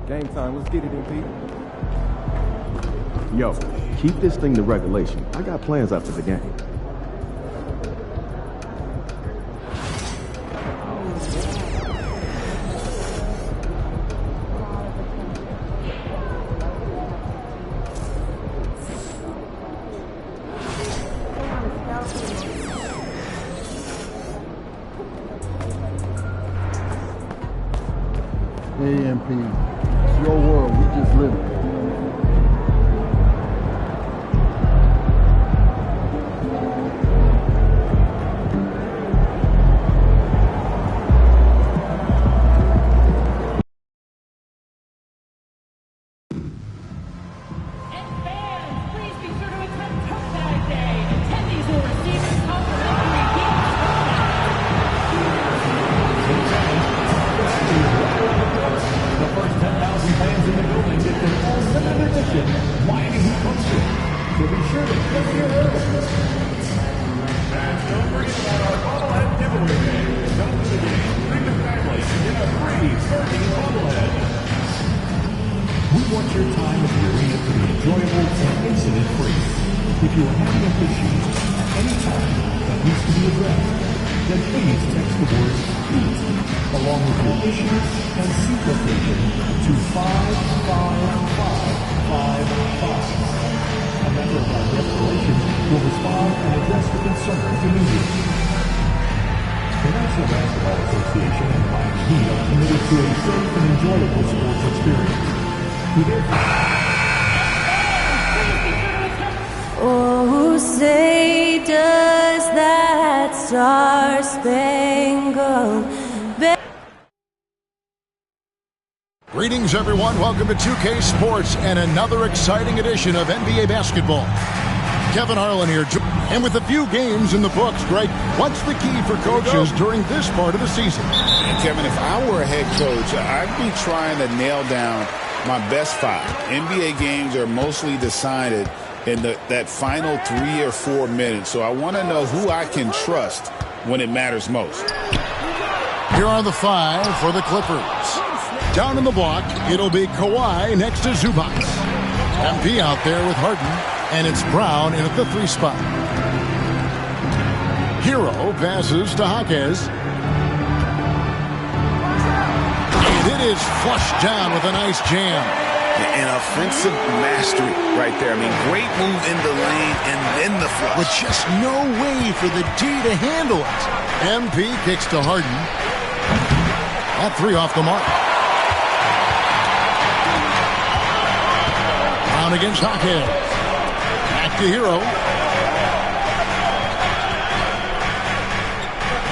Game time. Let's get it, MP. Yo, keep this thing to regulation. I got plans after the game. AMP. It's your world. We just live it. We want your time at the arena to be enjoyable and incident-free. If you are having issues at any time that needs to be addressed, then please text the word "please" along with your issue and seat location to 55555. A member of our guest relations will respond and address the concern immediately. The National Basketball Association and the Miami Heat are committed to a safe and enjoyable sports experience. Oh, say does that star-spangled banner. Greetings, everyone. Welcome to 2K Sports and another exciting edition of NBA basketball. Kevin Harlan here. And with a few games in the books, Greg, what's the key for coaches during this part of the season? And Kevin, if I were a head coach, I'd be trying to nail down my best five. NBA games are mostly decided in that final 3 or 4 minutes. So I want to know who I can trust when it matters most. Here are the five for the Clippers. Down in the block, it'll be Kawhi next to Zubac. MP out there with Harden, and it's Brown in at the 3 spot. Hero passes to Jaquez. It is flushed down with a nice jam. An offensive mastery right there. I mean, great move in the lane and then the flush. With just no way for the D to handle it. MP kicks to Harden. That 3 off the mark. Brown against Jaquez. Back to Hero.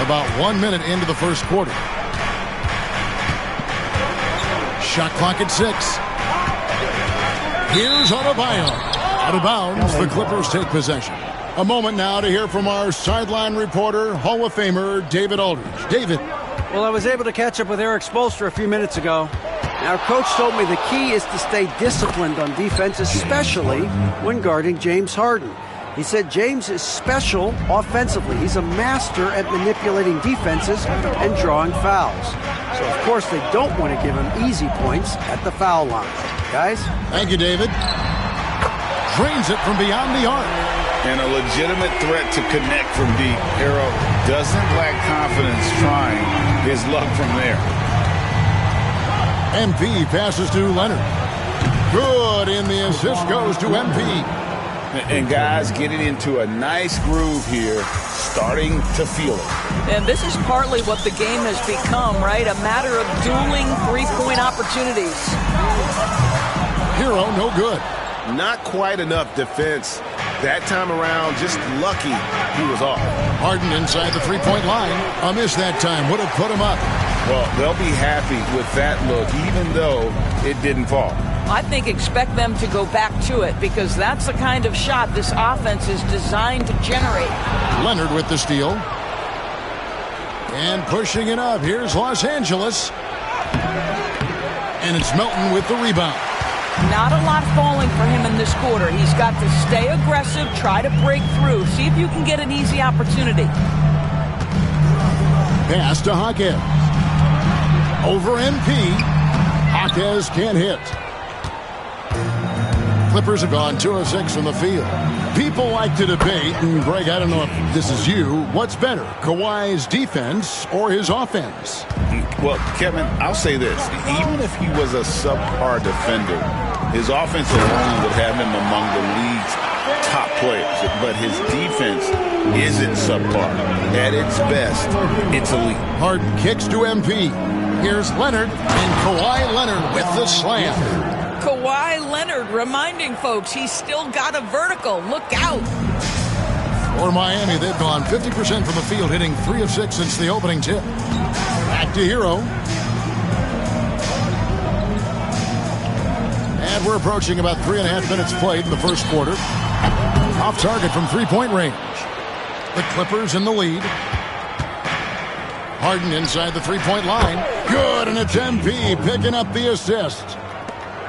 About 1 minute into the first quarter. Shot clock at 6. Here's Adebayo. Out of bounds, the Clippers take possession. A moment now to hear from our sideline reporter, Hall of Famer David Aldridge. David. Well, I was able to catch up with Eric Spoelstra a few minutes ago. Our coach told me the key is to stay disciplined on defense, especially when guarding James Harden. He said James is special offensively. He's a master at manipulating defenses and drawing fouls. So, of course, they don't want to give him easy points at the foul line. Guys? Thank you, David. Drains it from beyond the arc. And a legitimate threat to connect from deep. Hero doesn't lack confidence trying his luck from there. MP passes to Leonard. Good, and the assist goes to MP. And guys getting into a nice groove here, starting to feel it. And this is partly what the game has become, right? A matter of dueling three-point opportunities. Hero, no good. Not quite enough defense. That time around, just lucky he was off. Harden inside the three-point line. A miss that time. Would have put him up. Well, they'll be happy with that look, even though it didn't fall. I think expect them to go back to it because that's the kind of shot this offense is designed to generate. Leonard with the steal. And pushing it up. Here's Los Angeles. And it's Melton with the rebound. Not a lot falling for him in this quarter. He's got to stay aggressive, try to break through, see if you can get an easy opportunity. Pass to Jaquez. Over MP. Vasquez can't hit. Clippers have gone 2 of 6 from the field. People like to debate, and Greg, I don't know if this is you, what's better, Kawhi's defense or his offense? Well, Kevin, I'll say this. Even if he was a subpar defender, his offense alone would have him among the league's top players. But his defense isn't subpar. At its best, it's elite. Harden kicks to MP. Here's Leonard, and Kawhi Leonard with the slam. Kawhi Leonard reminding folks he's still got a vertical. Look out. For Miami, they've gone 50% from the field, hitting 3 of 6 since the opening tip. Back to Hero. And we're approaching about 3.5 minutes played in the first quarter. Off target from three-point range. The Clippers in the lead. Harden inside the three-point line. Good, and it's MP picking up the assist.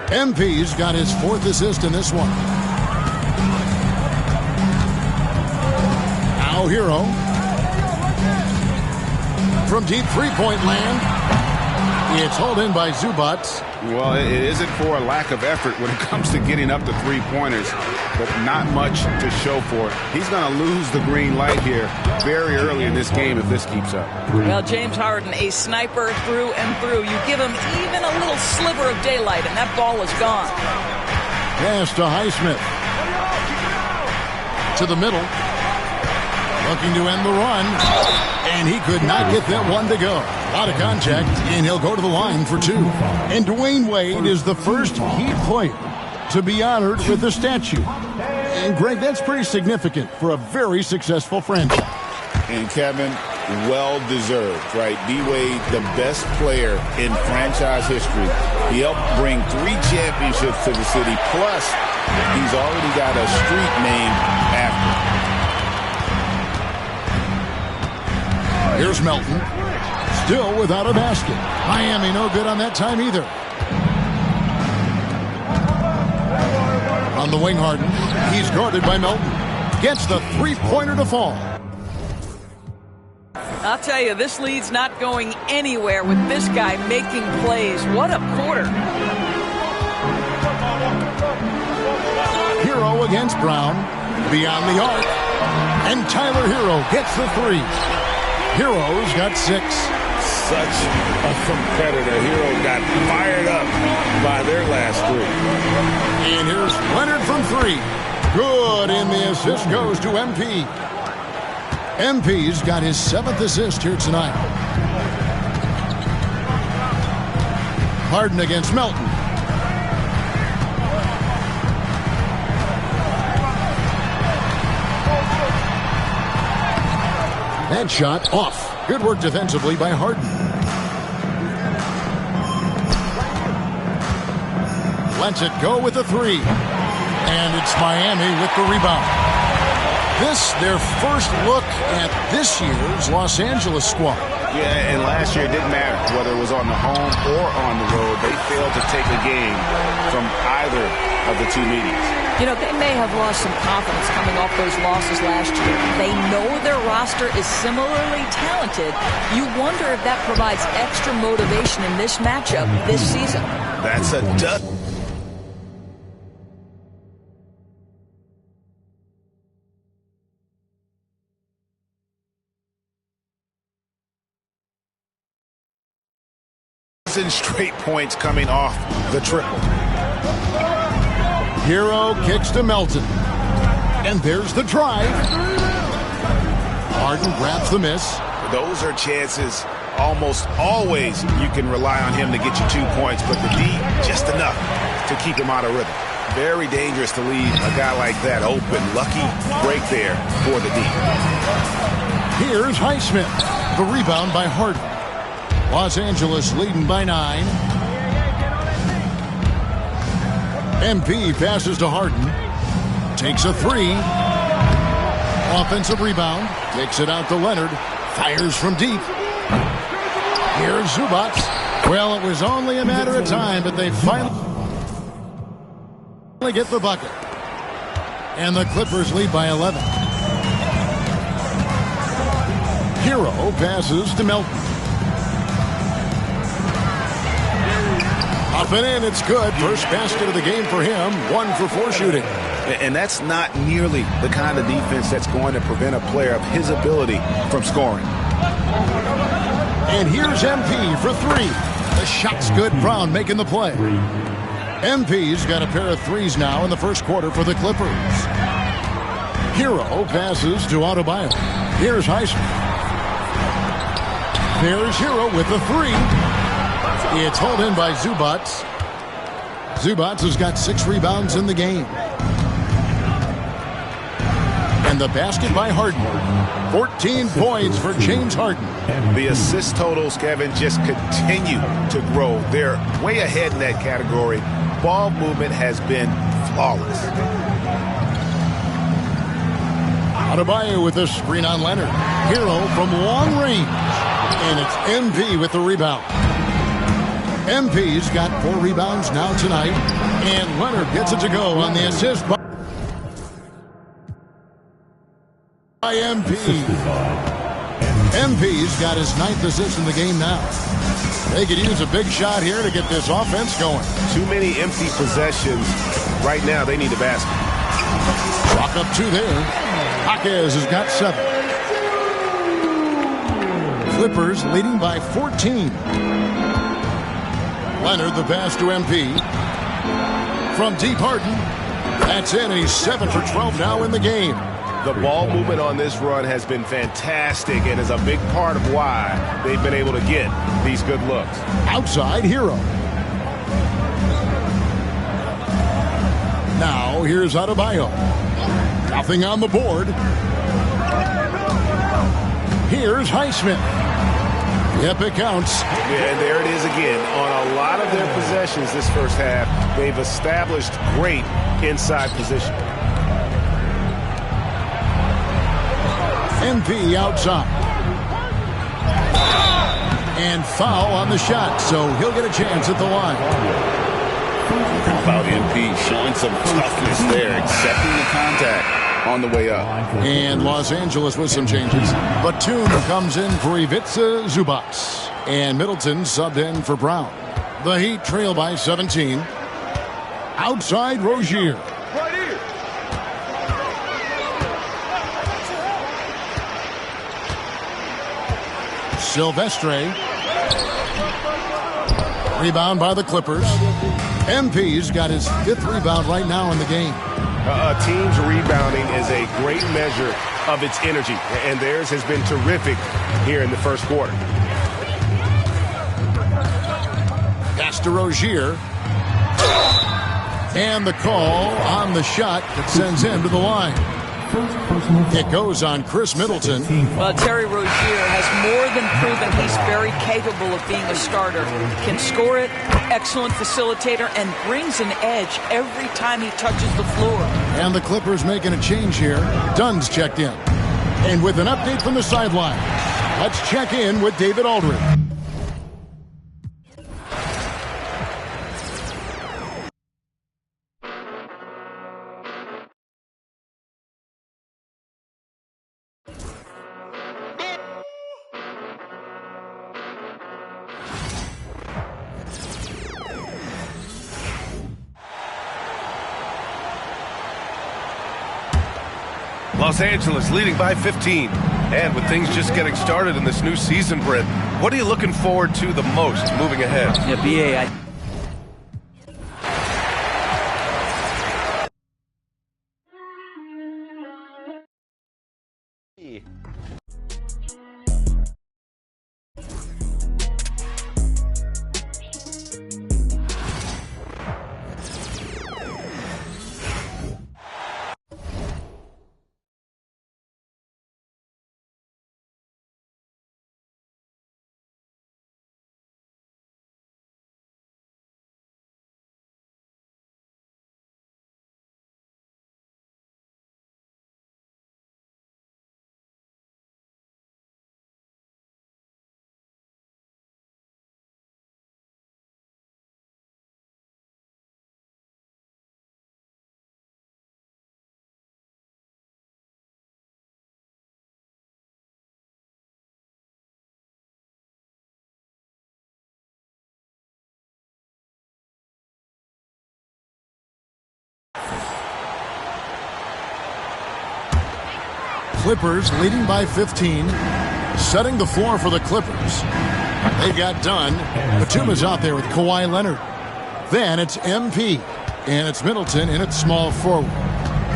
MP's got his 4th assist in this one. Now Hero. From deep three-point land. It's hauled in by Zubac. Well, it isn't for a lack of effort when it comes to getting up to three-pointers, but not much to show for it. He's going to lose the green light here very early in this game if this keeps up. Well, James Harden, a sniper through and through. You give him even a little sliver of daylight, and that ball is gone. Pass to Highsmith. To the middle. Looking to end the run. And he could not get that one to go. Out of contact, and he'll go to the line for 2. And Dwayne Wade is the first Heat player to be honored with a statue. And Greg, that's pretty significant for a very successful franchise. And Kevin, well-deserved, right? D-Wade, the best player in franchise history. He helped bring 3 championships to the city, plus he's already got a street named after him. Here's Melton. Still without a basket. Miami no good on that time either. On the wing, Harden. He's guarded by Melton. Gets the three-pointer to fall. I'll tell you, this lead's not going anywhere with this guy making plays. What a quarter. Hero against Brown. Beyond the arc. And Tyler Hero gets the 3. Hero's got 6. Such a competitor. Hero got fired up by their last 3. And here's Leonard from 3. Good, and the assist goes to MP. MP's got his 7th assist here tonight. Harden against Melton. That shot off. Good work defensively by Harden. Lets it go with the 3. And it's Miami with the rebound. This, their first look at this year's Los Angeles squad. Yeah, and last year it didn't matter whether it was on the home or on the road. They failed to take a game from either of the 2 meetings. You know, they may have lost some confidence coming off those losses last year. They know their roster is similarly talented. You wonder if that provides extra motivation in this matchup this season. That's a dud. Straight points coming off the triple. Hero kicks to Melton. And there's the drive. Harden grabs the miss. Those are chances almost always you can rely on him to get you 2 points, but the D, just enough to keep him out of rhythm. Very dangerous to leave a guy like that open. Lucky break there for the D. Here's Highsmith. The rebound by Harden. Los Angeles leading by 9. MP passes to Harden. Takes a 3. Offensive rebound. Takes it out to Leonard. Fires from deep. Here's Zubac. Well, it was only a matter of time, but they finally get the bucket. And the Clippers lead by 11. Hero passes to Melton. Up and in, it's good. First basket of the game for him. 1 for 4 shooting. And that's not nearly the kind of defense that's going to prevent a player of his ability from scoring. And here's MP for 3. The shot's good. Brown making the play. MP's got a pair of threes now in the first quarter for the Clippers. Hero passes to Adebayo. Here's Highsmith. There's Hero with the 3. It's hauled in by Zubats. Zubats has got 6 rebounds in the game. And the basket by Harden. 14 points for James Harden. The assist totals, Kevin, just continue to grow. They're way ahead in that category. Ball movement has been flawless. Adebayo with the screen on Leonard. Hero from long range. And it's MP with the rebound. MP's got 4 rebounds now tonight. And Leonard gets it to go on the assist by MP. MP's got his 9th assist in the game now. They could use a big shot here to get this offense going. Too many empty possessions. Right now, they need a basket. Walk up 2 there. Jaquez has got 7. Clippers leading by 14. Leonard the pass to MP. From deep Harden. That's in. He's 7 for 12 now in the game. The ball movement on this run has been fantastic and is a big part of why they've been able to get these good looks. Outside Hero. Now here's Adebayo. Nothing on the board. Here's Highsmith. Yep, it counts. And there it is again. On a lot of their possessions this first half, they've established great inside position. MP outside. And foul on the shot, so he'll get a chance at the line. How about MP showing some toughness there, accepting the contact on the way up. And Los Angeles with some changes. Batum comes in for Ivica Zubats. And Middleton subbed in for Brown. The Heat trail by 17. Outside Rozier. Silvestre. Rebound by the Clippers. MP's got his 5th rebound right now in the game. A team's rebounding is a great measure of its energy, and theirs has been terrific here in the first quarter. Pass to Rozier. And the call on the shot that sends him to the line. It goes on Chris Middleton. Well, Terry Rozier has more than proven he's very capable of being a starter. Can score it, excellent facilitator, and brings an edge every time he touches the floor. And the Clippers making a change here. Dunn's checked in. And with an update from the sideline, let's check in with David Aldridge. Los Angeles leading by 15. And with things just getting started in this new season, Brent, what are you looking forward to the most moving ahead? Yeah, BA, Clippers leading by 15. Setting the floor for the Clippers. They got done. Batum's out there with Kawhi Leonard. Then it's MP. And it's Middleton in at small forward.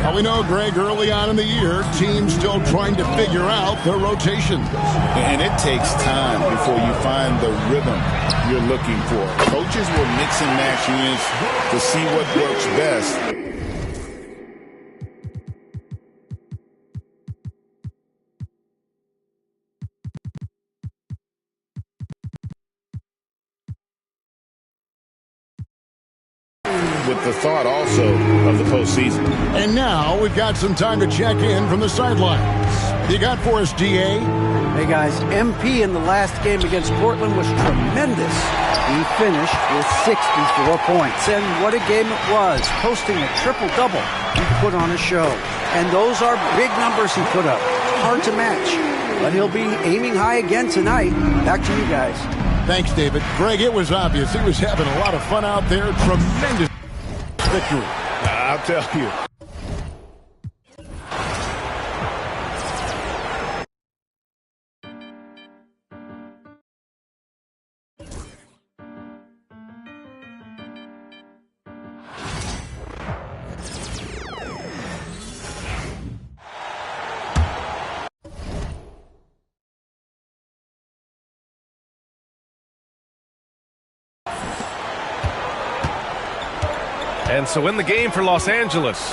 Now we know, Greg, early on in the year, teams still trying to figure out their rotations. And it takes time before you find the rhythm you're looking for. Coaches will mix and match units to see what works best. With the thought also of the postseason. And now we've got some time to check in from the sidelines. You got for us, DA? Hey guys, MP in the last game against Portland was tremendous. He finished with 64 points. And what a game it was, posting a triple-double. He put on a show. And those are big numbers he put up. Hard to match. But he'll be aiming high again tonight. Back to you guys. Thanks, David. Greg, it was obvious. He was having a lot of fun out there. Tremendous victory. I'll tell you. And so in the game for Los Angeles,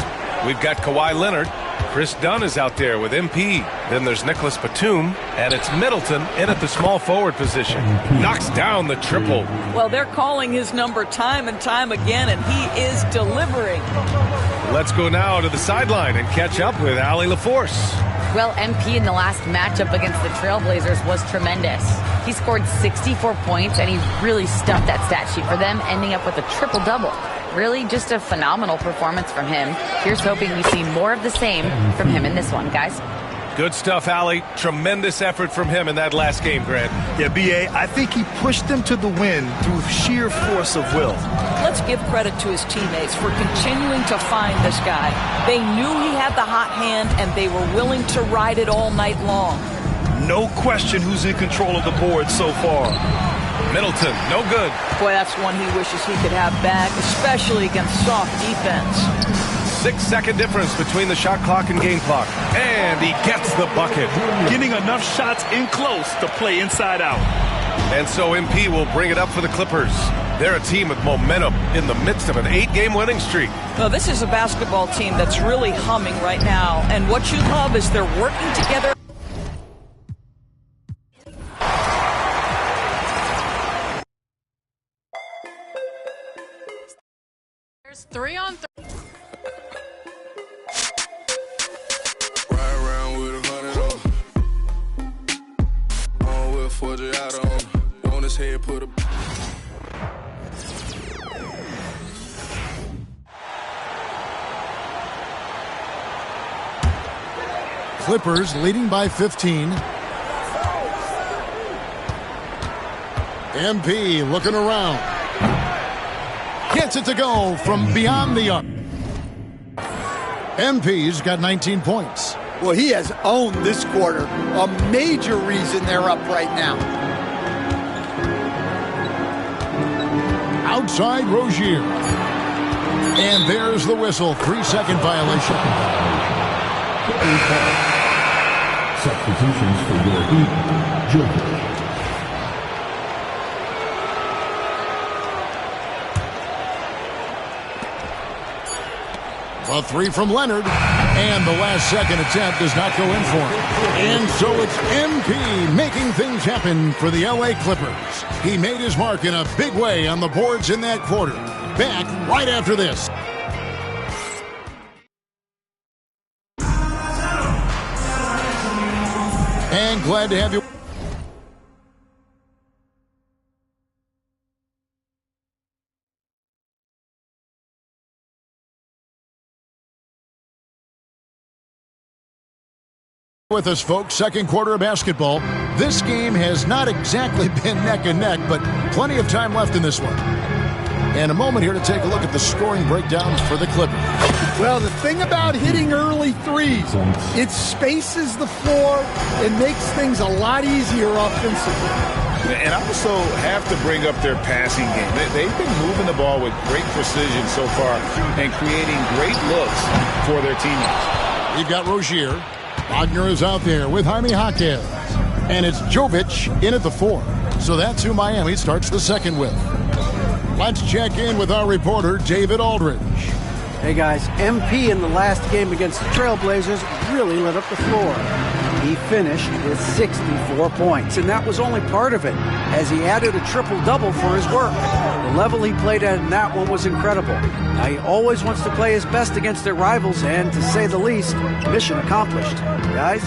we've got Kawhi Leonard. Chris Dunn is out there with MP. Then there's Nicholas Batum, and it's Middleton in at the small forward position. Knocks down the triple. Well, they're calling his number time and time again, and he is delivering. Let's go now to the sideline and catch up with Allie LaForce. Well, MP in the last matchup against the Trailblazers was tremendous. He scored 64 points, and he really stuffed that stat sheet for them, ending up with a triple-double. Really just a phenomenal performance from him. Here's hoping we see more of the same from him in this one, guys. Good stuff, Allie. Tremendous effort from him in that last game, Grant. Yeah, B.A., I think he pushed them to the win through sheer force of will. Let's give credit to his teammates for continuing to find this guy. They knew he had the hot hand, and they were willing to ride it all night long. No question who's in control of the board so far. Middleton, no good. Boy, that's one he wishes he could have back, especially against soft defense. 6-second difference between the shot clock and game clock. And he gets the bucket. Getting enough shots in close to play inside out. And so MP will bring it up for the Clippers. They're a team with momentum in the midst of an 8-game winning streak. Well, this is a basketball team that's really humming right now. And what you love is they're working together. There's 3-on-3. Ride around with 100 on. On with Forgiato on. On his head, put a. Clippers leading by 15. MP looking around. Gets it to go from beyond the arc. MP's got 19 points. Well, he has owned this quarter. A major reason they're up right now. Outside Rozier. And there's the whistle. 3-second violation. Substitutions for your Heat, Jokic. A three from Leonard, and the last second attempt does not go in for him. And so it's MP making things happen for the LA Clippers. He made his mark in a big way on the boards in that quarter. Back right after this. And glad to have you. With us, folks. Second quarter of basketball. This game has not exactly been neck and neck, but plenty of time left in this one. And a moment here to take a look at the scoring breakdown for the Clippers. Well, the thing about hitting early threes, it spaces the floor and makes things a lot easier offensively. And I also have to bring up their passing game. They've been moving the ball with great precision so far and creating great looks for their teammates. We've got Rozier. Wagner is out there with Jaime Jaquez. And it's Jovic in at the 4. So that's who Miami starts the second with. Let's check in with our reporter, David Aldridge. Hey guys, MP in the last game against the Trailblazers really lit up the floor. He finished with 64 points, and that was only part of it, as he added a triple-double for his work. The level he played at in that one was incredible. Now, he always wants to play his best against their rivals, and to say the least, mission accomplished. Guys?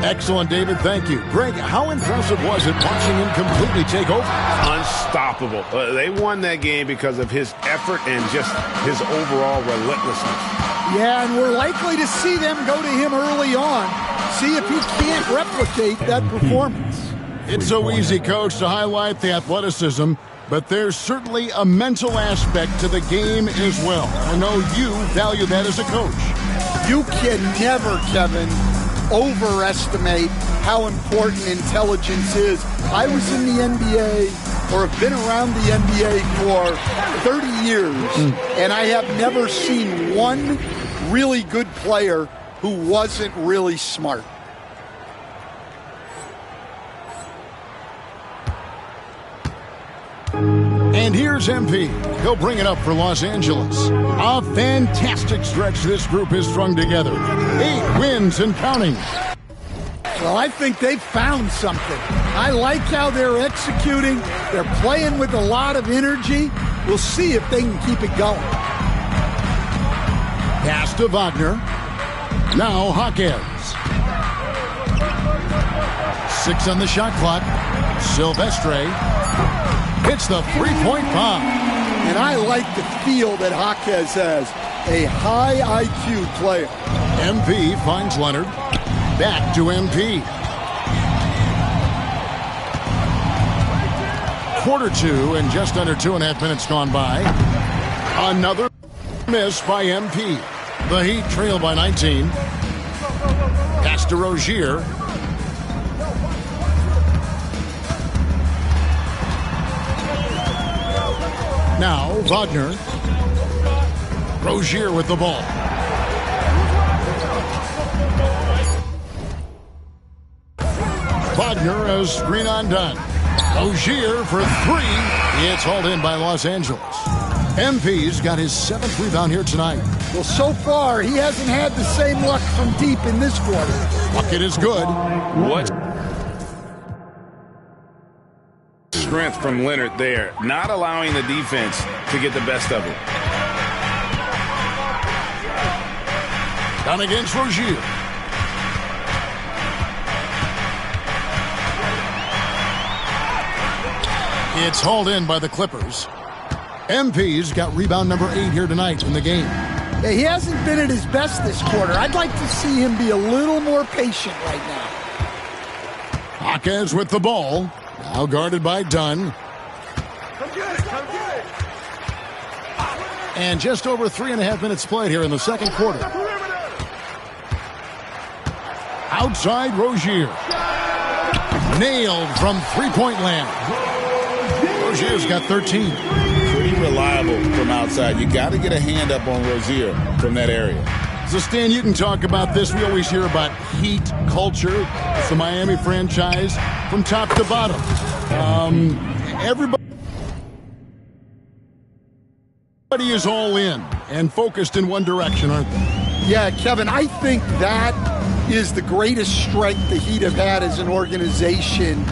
Excellent, David. Thank you. Greg, how impressive was it watching him completely take over? Unstoppable. They won that game because of his effort and just his overall relentlessness. Yeah, and we're likely to see them go to him early on. See if he can't replicate that performance. It's so easy, Coach, to highlight the athleticism, but there's certainly a mental aspect to the game as well. I know you value that as a coach. You can never, Kevin, overestimate how important intelligence is. I was in the NBA, or have been around the NBA for 30 years, and I have never seen one really good player who wasn't really smart. And here's MP. He'll bring it up for Los Angeles. A fantastic stretch this group has strung together. 8 wins and counting. Well, I think they've found something. I like how they're executing. They're playing with a lot of energy. We'll see if they can keep it going. Pass to Wagner. Now Jaquez. 6 on the shot clock. Silvestre hits the three-point bomb. And I like the feel that Jaquez has. A high IQ player. MP finds Leonard. Back to MP. Quarter 2 and just under 2.5 minutes gone by. Another miss by MP. The Heat trail by 19. Pass to Rozier. Now Wagner. Rozier with the ball. Wagner a screen on done. Rozier for 3. It's hauled in by Los Angeles. MP's got his 7th rebound here tonight. Well, so far, he hasn't had the same luck from deep in this quarter. Bucket is good. What strength from Leonard there, not allowing the defense to get the best of it. Down against Rozier. It's hauled in by the Clippers. MP's got rebound number 8 here tonight in the game. Yeah, he hasn't been at his best this quarter. I'd like to see him be a little more patient right now. Jaquez with the ball. Now guarded by Dunn. And just over 3.5 minutes played here in the second quarter. Outside Rozier. Nailed from three-point land. Rozier's got 13. Pretty reliable from outside. You got to get a hand up on Rozier from that area. So, Stan, you can talk about this. We always hear about Heat culture. It's the Miami franchise from top to bottom. Everybody is all in and focused in one direction, aren't they? Yeah, Kevin, I think that is the greatest strength the Heat have had as an organization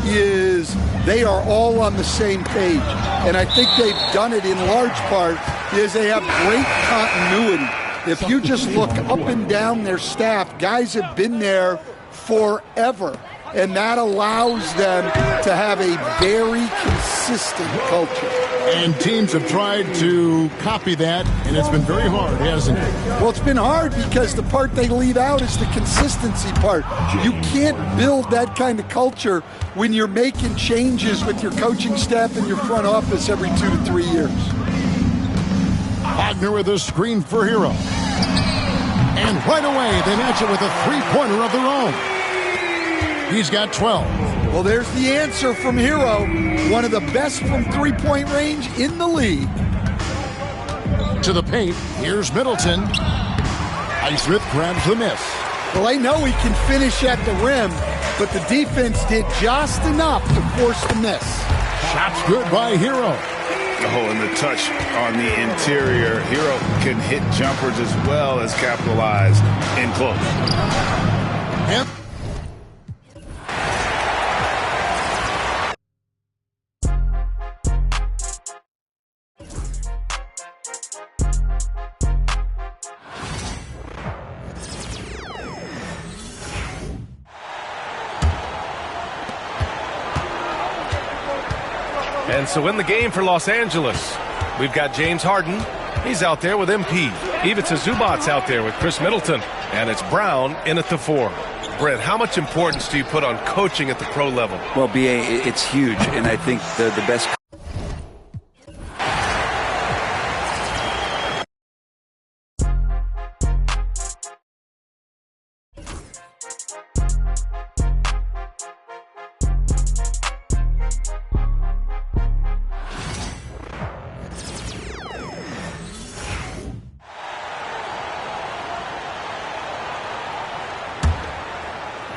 is they are all on the same page. And I think they've done it in large part is they have great continuity. If you just look up and down their staff, guys have been there forever. And that allows them to have a very consistent consistent culture. And teams have tried to copy that, and it's been very hard, hasn't it? Well, it's been hard because the part they leave out is the consistency part. You can't build that kind of culture when you're making changes with your coaching staff and your front office every 2 to 3 years. Wagner with a screen for Hero. And right away, they match it with a three-pointer of their own. He's got 12. Well, there's the answer from Hero, one of the best from three-point range in the league. To the paint, here's Middleton. Highsmith grabs the miss. Well, they know he can finish at the rim, but the defense did just enough to force the miss. Shot's good by Hero. Oh, and the touch on the interior. Hero can hit jumpers as well as capitalize in close. Yep. And so in the game for Los Angeles, we've got James Harden. He's out there with MP. Ivica Zubac's out there with Chris Middleton. And it's Brown in at the 4. Brent, how much importance do you put on coaching at the pro level? Well, B.A., it's huge, and I think the best...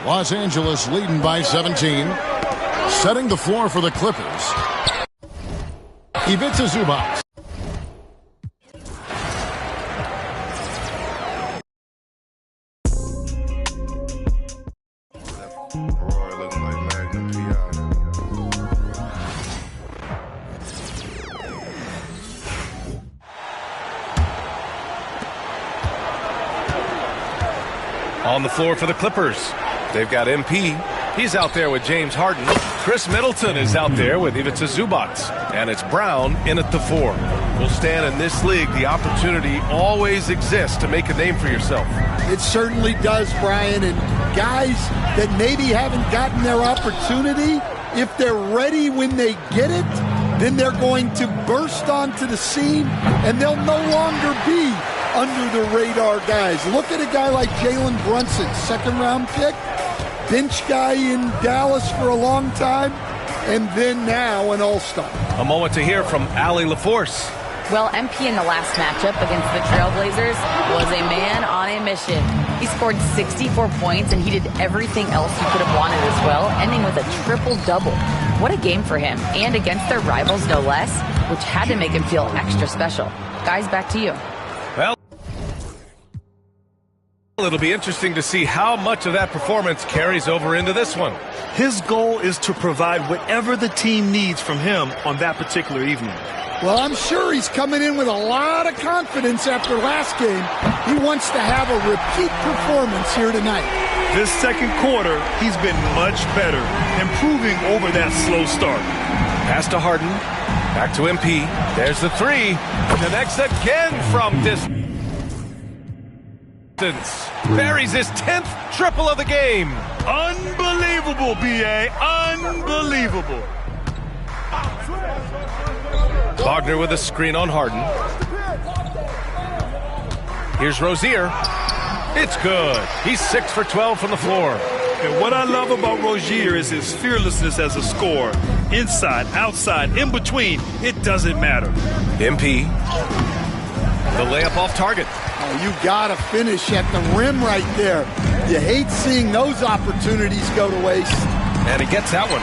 Los Angeles leading by 17. Setting the floor for the Clippers. Ivica Zubac. On the floor for the Clippers, they've got MP. He's out there with James Harden. Chris Middleton is out there with Ivica Zubac. And it's Brown in at the 4. Well, Stan, in this league, the opportunity always exists to make a name for yourself. It certainly does, Brian. And guys that maybe haven't gotten their opportunity, if they're ready when they get it, then they're going to burst onto the scene, and they'll no longer be under the radar guys. Look at a guy like Jalen Brunson, second-round pick, bench guy in Dallas for a long time, and then now an all-star. A moment to hear from Allie LaForce. Well, MP in the last matchup against the Trailblazers was a man on a mission. He scored 64 points, and he did everything else he could have wanted as well, ending with a triple-double. What a game for him, and against their rivals, no less, which had to make him feel extra special. Guys, back to you. Well, it'll be interesting to see how much of that performance carries over into this one. His goal is to provide whatever the team needs from him on that particular evening. Well, I'm sure he's coming in with a lot of confidence after last game. He wants to have a repeat performance here tonight. This second quarter, he's been much better, improving over that slow start. Pass to Harden. Back to MP. There's the 3. Connects again from distance. Buries his 10th triple of the game. Unbelievable, B.A. Unbelievable. Wagner with a screen on Harden. Here's Rozier. It's good. He's 6 for 12 from the floor. And what I love about Rozier is his fearlessness as a scorer. Inside, outside, in between, it doesn't matter. MP. The layup off target. Oh, you gotta finish at the rim right there. You hate seeing those opportunities go to waste. And he gets that one.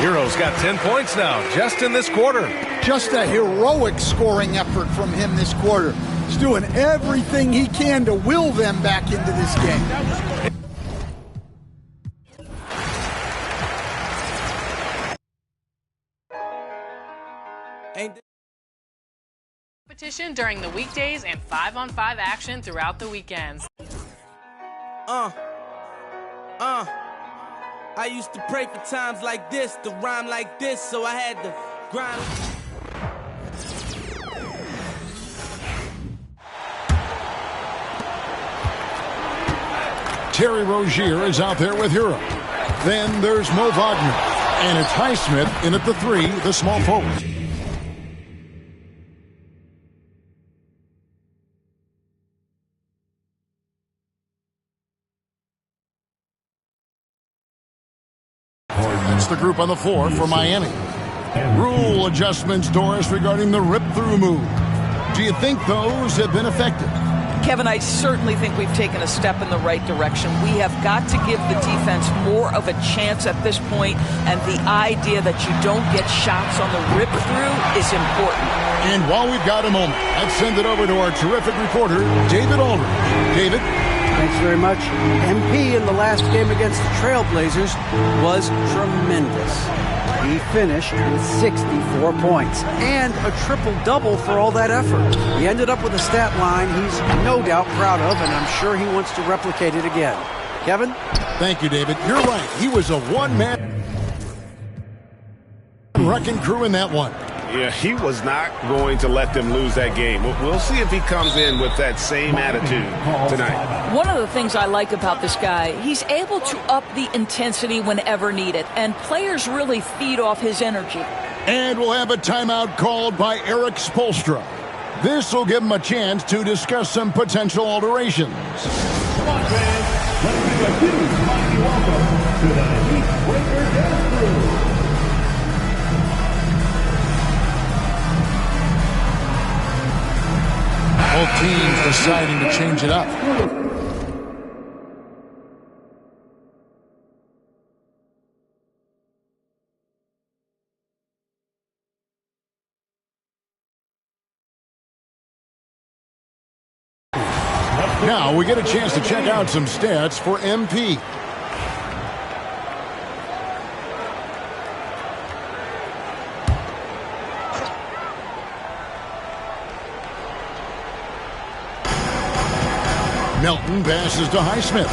Hero's got 10 points now, just in this quarter. Just a heroic scoring effort from him this quarter. He's doing everything he can to will them back into this game. Competition during the weekdays and 5-on-5 action throughout the weekends. I used to pray for times like this, to rhyme like this, so I had to Terry Rozier is out there with Hero. Then there's Mo Wagner. And it's Highsmith in at the 3, the small forward. That's the group on the floor for Miami. Rule adjustments, Doris, regarding the rip-through move. Do you think those have been effective? Kevin, I certainly think we've taken a step in the right direction. We have got to give the defense more of a chance at this point, and the idea that you don't get shots on the rip-through is important. And while we've got a moment, let's send it over to our terrific reporter, David Aldridge. David? Thanks very much. MP in the last game against the Trailblazers was tremendous. He finished with 64 points and a triple-double for all that effort. He ended up with a stat line he's no doubt proud of, and I'm sure he wants to replicate it again. Kevin? Thank you, David. You're right. He was a one-man wrecking crew in that one. Yeah, he was not going to let them lose that game. We'll see if he comes in with that same attitude tonight. One of the things I like about this guy, he's able to up the intensity whenever needed, and players really feed off his energy. And we'll have a timeout called by Eric Spoelstra. This will give him a chance to discuss some potential alterations. Come on, fans. Let's give a huge mighty welcome to the Heat Breaker Dance Crew. Both teams deciding to change it up. Now we get a chance to check out some stats for MP. Melton passes to Highsmith.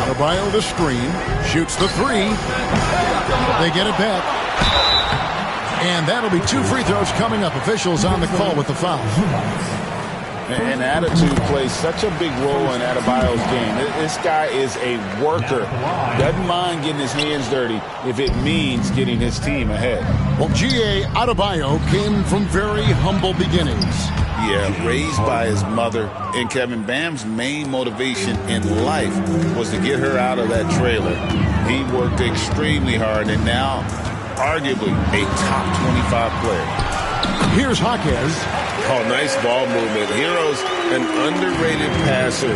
Adebayo the screen. Shoots the 3. They get it back. And that'll be 2 free throws coming up. Officials on the call with the foul. And attitude plays such a big role in Adebayo's game. This guy is a worker. Doesn't mind getting his hands dirty if it means getting his team ahead. Well, G.A. Adebayo came from very humble beginnings. Yeah, raised by his mother. And Kevin, Bam's main motivation in life was to get her out of that trailer. He worked extremely hard and now arguably a top 25 player. Here's Jaquez. Oh, nice ball movement. Hero's an underrated passer.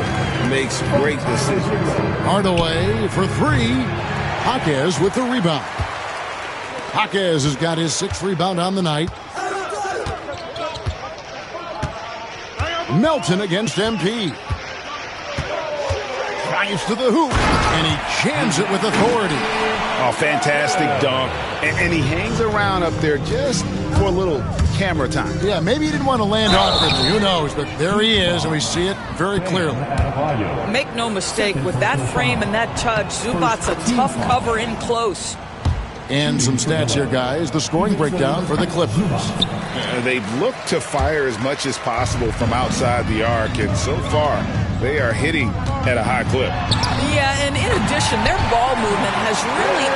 Makes great decisions. Hardaway for 3. Jaquez with the rebound. Jaquez has got his 6th rebound on the night. Melton against MP. Drives to the hoop, and he jams it with authority. Oh, fantastic dunk. And he hangs around up there just for a little camera time. Yeah, maybe he didn't want to land awkwardly. Who knows? But there he is, and we see it very clearly. Make no mistake, with that frame and that touch, Zubac's a tough cover in close. And some stats here, guys. The scoring breakdown for the Clippers. They've looked to fire as much as possible from outside the arc, and so far, they are hitting at a high clip. Yeah, and in addition, their ball movement has really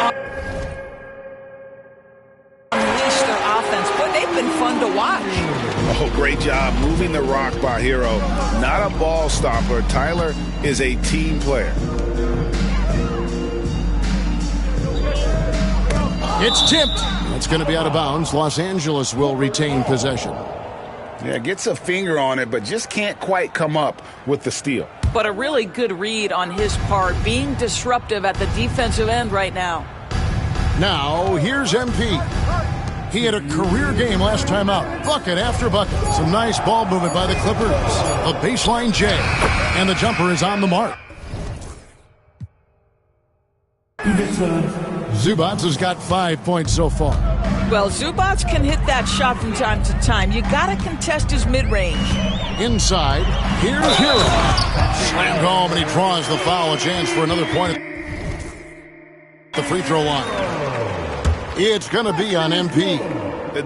unleashed their offense, but they've been fun to watch. Oh, great job moving the rock by Hero. Not a ball stopper. Tyler is a team player. It's tipped. It's going to be out of bounds. Los Angeles will retain possession. Yeah, gets a finger on it, but just can't quite come up with the steal. But a really good read on his part, being disruptive at the defensive end right now. Now, here's MP. He had a career game last time out. Bucket after bucket. Some nice ball movement by the Clippers. A baseline J. And the jumper is on the mark. Zubac has got 5 points so far. Well, Zubac can hit that shot from time to time. You got to contest his mid-range. Inside, here's Hero. Slammed home, and he draws the foul. A chance for another point at the free throw line. It's going to be on MP.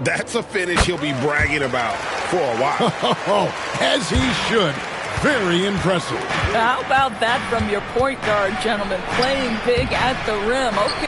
That's a finish he'll be bragging about for a while. As he should. Very impressive. How about that from your point guard, gentlemen? Playing big at the rim. Okay.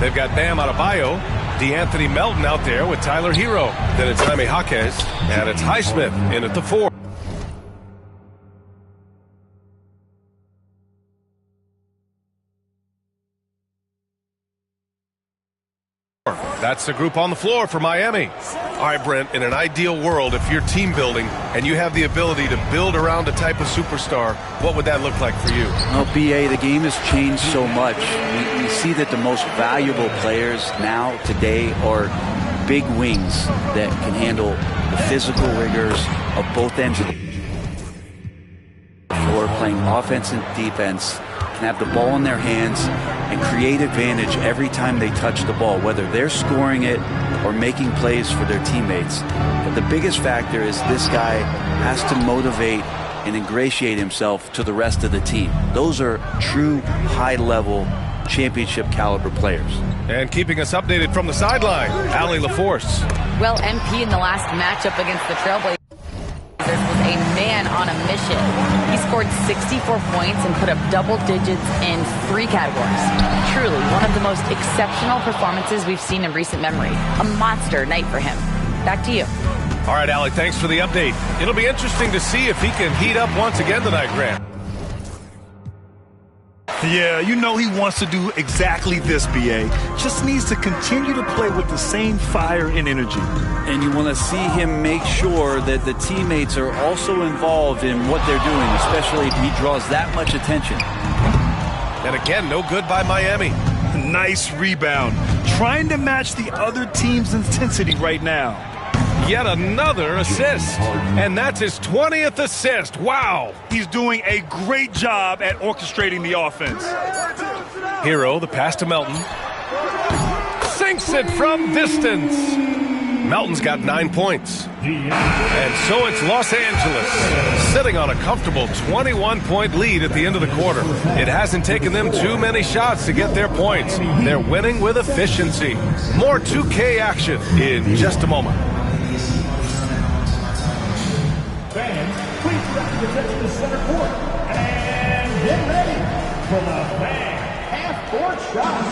They've got Bam Adebayo, DeAnthony Melton out there with Tyler Hero. Then it's Jaime Jaquez, and it's Highsmith in at the 4. That's the group on the floor for Miami. All right, Brent, in an ideal world, if you're team building and you have the ability to build around a type of superstar, what would that look like for you? Well, BA, the game has changed so much. We see that the most valuable players now, today, are big wings that can handle the physical rigors of both ends of the floor, playing offense and defense, can have the ball in their hands and create advantage every time they touch the ball, whether they're scoring it or making plays for their teammates. But the biggest factor is this guy has to motivate and ingratiate himself to the rest of the team. Those are true high-level championship caliber players. And keeping us updated from the sideline, Allie LaForce. Well, MP in the last matchup against the Trailblazers was a man on a mission. He scored 64 points and put up double digits in 3 categories. Truly one of the most exceptional performances we've seen in recent memory. A monster night for him. Back to you. All right, Allie, thanks for the update. It'll be interesting to see if he can heat up once again tonight, Grant. Yeah, you know he wants to do exactly this, BA. Just needs to continue to play with the same fire and energy. And you want to see him make sure that the teammates are also involved in what they're doing, especially if he draws that much attention. And again, no good by Miami. Nice rebound. Trying to match the other team's intensity right now. Yet another assist. And that's his 20th assist. Wow. He's doing a great job at orchestrating the offense. Hero, the pass to Melton. Sinks it from distance. Melton's got 9 points. And so it's Los Angeles sitting on a comfortable 21-point lead at the end of the quarter. It hasn't taken them too many shots to get their points. They're winning with efficiency. More 2K action in just a moment. Fans, please grab your attention to center court and get ready for the fan half-court shot.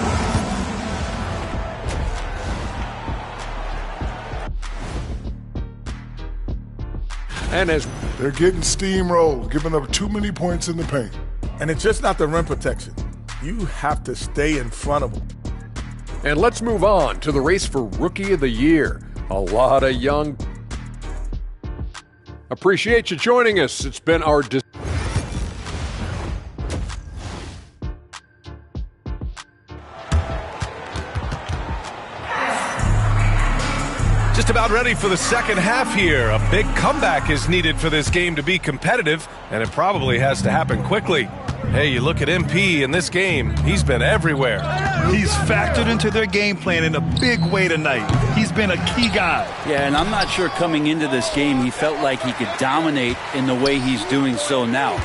And as they're getting steamrolled, giving up too many points in the paint. And it's just not the rim protection. You have to stay in front of them. And let's move on to the race for Rookie of the Year. A lot of young. Appreciate you joining us. It's been our Just about ready for the second half here. A big comeback is needed for this game to be competitive, and it probably has to happen quickly. Hey, you look at MP in this game, he's been everywhere. He's factored into their game plan in a big way tonight. He's been a key guy. Yeah, and I'm not sure coming into this game he felt like he could dominate in the way he's doing so now.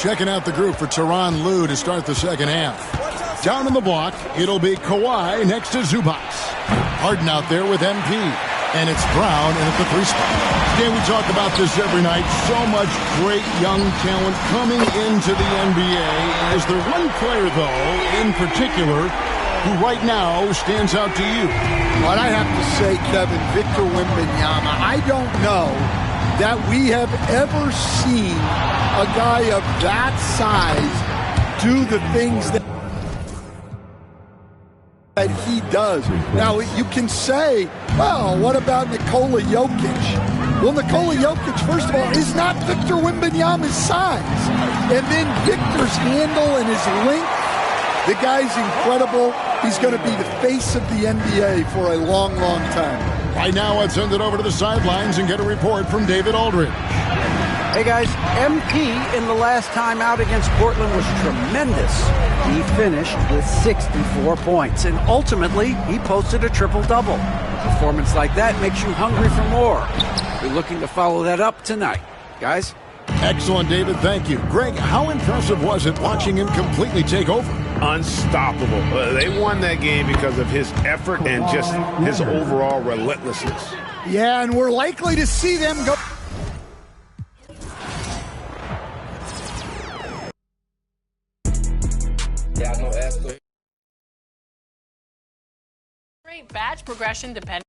Checking out the group for Tyronn Lue to start the second half. Down in the block, it'll be Kawhi next to Zubac. Harden out there with MP. And it's Brown in at the 3 spot. Dan, we talk about this every night. So much great young talent coming into the NBA. Is there one player, though, in particular, who right now stands out to you? What I have to say, Kevin, Victor Wembanyama, I don't know that we have ever seen a guy of that size do the things that he does. Now, you can say, well, what about Nikola Jokic? Well, Nikola Jokic, first of all, is not Victor Wembanyama's size. And then Victor's handle and his length, the guy's incredible. He's going to be the face of the NBA for a long, long time. Right now, let's send it over to the sidelines and get a report from David Aldridge. Hey guys, MP in the last time out against Portland was tremendous. He finished with 64 points, and ultimately, he posted a triple-double. A performance like that makes you hungry for more. We're looking to follow that up tonight. Guys? Excellent, David. Thank you. Greg, how impressive was it watching him completely take over? Unstoppable. They won that game because of his effort and just his overall relentlessness. Yeah, and we're likely to see them go. Great badge progression depending